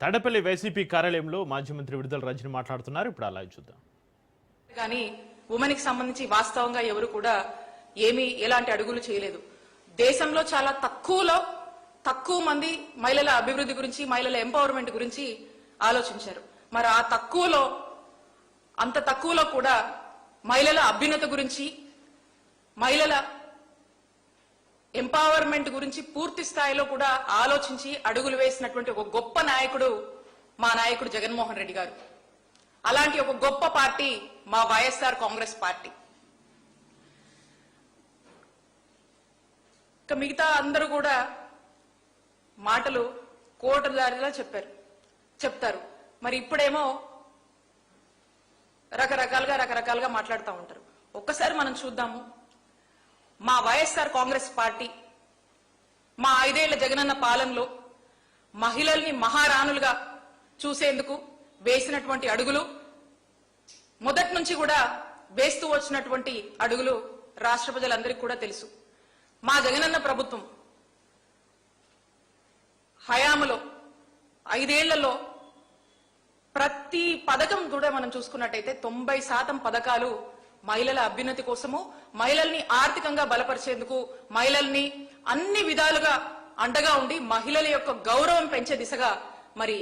Tadepalli YCP కార్యాలయంలో మాజీ మంత్రి విడుదల రజని మాట్లాడుతున్నారు. ఇప్పుడు అలా చూద్దాం. కానీ ఉమెన్ కి సంబంధించి వాస్తవంగా ఎవరు కూడా ఎలాంటి అడుగులు చేయలేదు. దేశంలో చాలా తక్కువ మంది మహిళల అభివృద్ధి గురించి, మహిళల ఎంపవర్మెంట్ గురించి ఆలోచించారు. మరి అంత తక్కువలో కూడా మహిళల అభ్యున్నత గురించి, మహిళల ఎంపవర్మెంట్ గురించి పూర్తి స్థాయిలో కూడా ఆలోచించి అడుగులు వేసినటువంటి ఒక గొప్ప నాయకుడు మా నాయకుడు జగన్మోహన్ రెడ్డి గారు. అలాంటి ఒక గొప్ప పార్టీ మా వైఎస్ఆర్ కాంగ్రెస్ పార్టీ. ఇక మిగతా అందరూ కూడా మాటలు కోటదారిలా చెప్తారు. మరి ఇప్పుడేమో రకరకాలుగా మాట్లాడుతూ ఉంటారు. ఒక్కసారి మనం చూద్దాము. మా వైఎస్ఆర్ కాంగ్రెస్ పార్టీ మా 5 ఏళ్ల జగనన్న పాలనలో మహిళల్ని మహారాణులుగా చూసేందుకు వేసినటువంటి అడుగులు, మొదటి నుంచి కూడా వేస్తూ వచ్చినటువంటి అడుగులు రాష్ట్ర ప్రజలందరికీ కూడా తెలుసు. మా జగనన్న ప్రభుత్వం హయాములో 5 ఏళ్లలో ప్రతి పథకం కూడా మనం చూసుకున్నట్టయితే 90% పథకాలు మహిళల అభ్యున్నతి కోసము, మహిళల్ని ఆర్థికంగా బలపరిచేందుకు, మహిళల్ని అన్ని విధాలుగా అండగా ఉండి మహిళల యొక్క గౌరవం పెంచే దిశగా మరి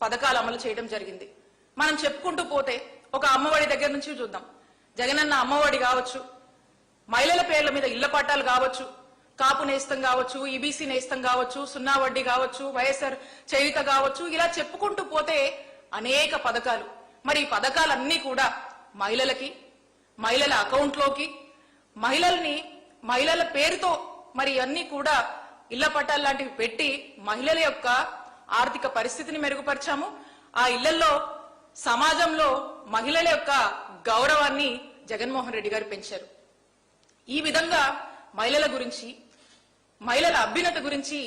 పథకాలు అమలు చేయడం జరిగింది. మనం చెప్పుకుంటూ పోతే ఒక అమ్మఒడి దగ్గర నుంచి చూద్దాం. జగనన్న అమ్మఒడి కావచ్చు, మహిళల పేర్ల మీద ఇళ్ల పట్టాలు కావచ్చు, కాపు నేస్తం కావచ్చు, ఈబీసీ నేస్తం కావచ్చు, 0 వడ్డీ కావచ్చు, వైఎస్ఆర్ చేయుత కావచ్చు, ఇలా చెప్పుకుంటూ పోతే అనేక పథకాలు. మరి ఈ పథకాలన్నీ కూడా మహిళలకి, మహిళల అకౌంట్లోకి, మహిళల పేరుతో మరి అన్ని కూడా ఇళ్ల పట్టాలు లాంటివి పెట్టి మహిళల యొక్క ఆర్థిక పరిస్థితిని మెరుగుపరిచాము. ఆ ఇళ్లలో సమాజంలో మహిళల యొక్క గౌరవాన్ని జగన్మోహన్ రెడ్డి గారు పెంచారు. ఈ విధంగా మహిళల గురించి, మహిళల అభ్యున్నత గురించి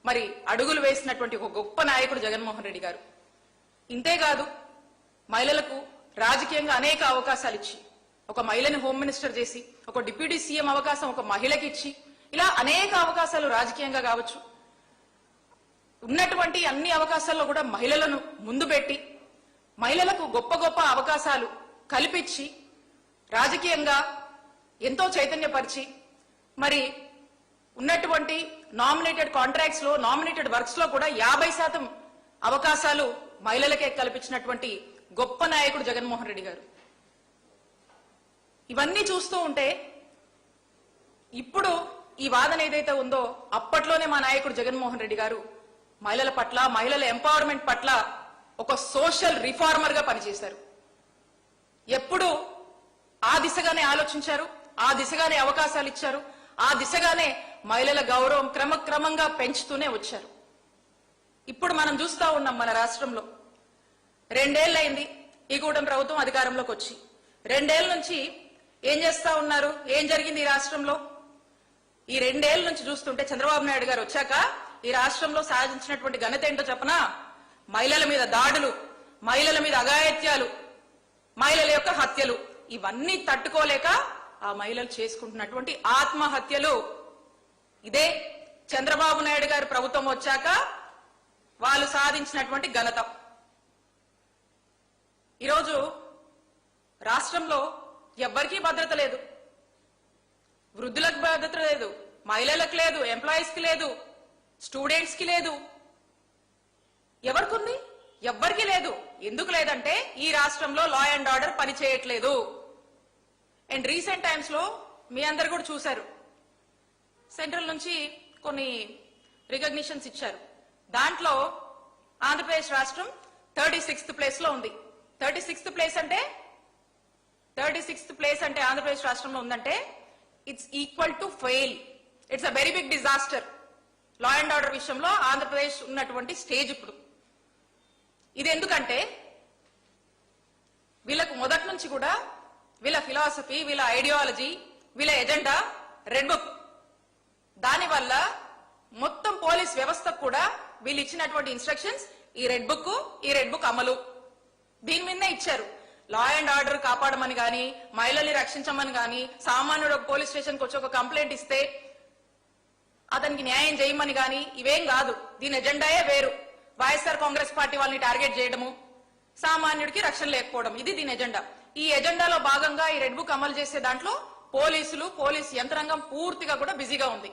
మరి అడుగులు వేసినటువంటి ఒక గొప్ప నాయకుడు జగన్మోహన్ రెడ్డి గారు. ఇంతేకాదు, మహిళలకు రాజకీయంగా అనేక అవకాశాలు ఇచ్చి, ఒక మహిళని హోమ్ మినిస్టర్ చేసి, ఒక డిప్యూటీ సీఎం అవకాశం ఒక మహిళకి ఇచ్చి, ఇలా అనేక అవకాశాలు రాజకీయంగా కావచ్చు, ఉన్నటువంటి అన్ని అవకాశాల్లో కూడా మహిళలను ముందు పెట్టి మహిళలకు గొప్ప అవకాశాలు కల్పించి రాజకీయంగా ఎంతో చైతన్యపరిచి మరి ఉన్నటువంటి నామినేటెడ్ కాంట్రాక్ట్స్ లో, నామినేటెడ్ వర్క్స్ లో కూడా 50% అవకాశాలు మహిళలకే కల్పించినటువంటి గొప్ప నాయకుడు జగన్మోహన్ రెడ్డి గారు. ఇవన్నీ చూస్తూ ఉంటే ఇప్పుడు ఈ వాదన ఏదైతే ఉందో అప్పట్లోనే మా నాయకుడు జగన్మోహన్ రెడ్డి గారు మహిళల పట్ల, మహిళల ఎంపవర్మెంట్ పట్ల ఒక సోషల్ రిఫార్మర్ గా పనిచేశారు. ఎప్పుడు ఆ దిశగానే ఆలోచించారు, ఆ దిశగానే అవకాశాలు ఇచ్చారు, ఆ దిశగానే మహిళల గౌరవం క్రమంగా పెంచుతూనే వచ్చారు. ఇప్పుడు మనం చూస్తా ఉన్నాం, మన రాష్ట్రంలో 2 ఏళ్లైంది ఈ కూటమి ప్రభుత్వం అధికారంలోకి వచ్చి. 2 ఏళ్ల నుంచి ఏం చేస్తా ఉన్నారు? ఏం జరిగింది ఈ రాష్ట్రంలో? ఈ 2 ఏళ్ల నుంచి చూస్తుంటే చంద్రబాబు నాయుడు గారు వచ్చాక ఈ రాష్ట్రంలో సాధించినటువంటి ఘనత ఏంటో చెప్పనా? మహిళల మీద దాడులు, మహిళల మీద అఘాయిత్యాలు, మహిళల యొక్క హత్యలు, ఇవన్నీ తట్టుకోలేక ఆ మహిళలు చేసుకుంటున్నటువంటి ఆత్మహత్యలు. ఇదే చంద్రబాబు నాయుడు గారి ప్రభుత్వం వచ్చాక వాళ్ళు సాధించినటువంటి ఘనత. ఈరోజు రాష్ట్రంలో ఎవ్వరికీ భద్రత లేదు. వృద్ధులకు భద్రత లేదు, మహిళలకు లేదు, ఎంప్లాయీస్ కి లేదు, స్టూడెంట్స్ కి లేదు. ఎవరికి ఎవ్వరికి లేదు. ఎందుకు లేదంటే ఈ రాష్ట్రంలో లా అండ్ ఆర్డర్ పనిచేయట్లేదు. అండ్ రీసెంట్ టైమ్స్ లో మీ అందరు కూడా చూశారు, సెంట్రల్ నుంచి కొన్ని రికగ్నిషన్స్ ఇచ్చారు. దాంట్లో ఆంధ్రప్రదేశ్ రాష్ట్రం 36th ప్లేస్ లో ఉంది. 36th ప్లేస్ అంటే ఆంధ్రప్రదేశ్ రాష్ట్రంలో ఉందంటే it's equal to fail. It's a very big disaster. Law and order విషయంలో ఆంధ్రప్రదేశ్ ఉన్నటువంటి స్టేజ్ ఇప్పుడు. ఇది ఎందుకంటే వీళ్ళకు మొదటి నుంచి కూడా వీళ్ళ ఫిలాసఫీ, వీళ్ళ ఐడియాలజీ, వీళ్ళ ఎజెండా రెడ్ బుక్. దానివల్ల మొత్తం పోలీస్ వ్యవస్థకు కూడా వీళ్ళు ఇచ్చినటువంటి ఇన్స్ట్రక్షన్స్ ఈ రెడ్ బుక్ అమలు, దీని మీదనే ఇచ్చారు. లా అండ్ ఆర్డర్ కాపాడమని గాని, మహిళల్ని రక్షించమని గాని, సామాన్యుడు ఒక పోలీస్ స్టేషన్కి వచ్చి ఒక కంప్లైంట్ ఇస్తే అతనికి న్యాయం చేయమని గాని ఇవేం కాదు. దీని ఎజెండాయే వేరు. వైఎస్ఆర్ కాంగ్రెస్ పార్టీ వాళ్ళని టార్గెట్ చేయడము, సామాన్యుడికి రక్షణ లేకపోవడం, ఇది దీని ఎజెండా. ఈ ఎజెండాలో భాగంగా ఈ రెడ్ బుక్ అమలు చేసే దాంట్లో పోలీసులు, పోలీస్ యంత్రాంగం పూర్తిగా కూడా బిజీగా ఉంది.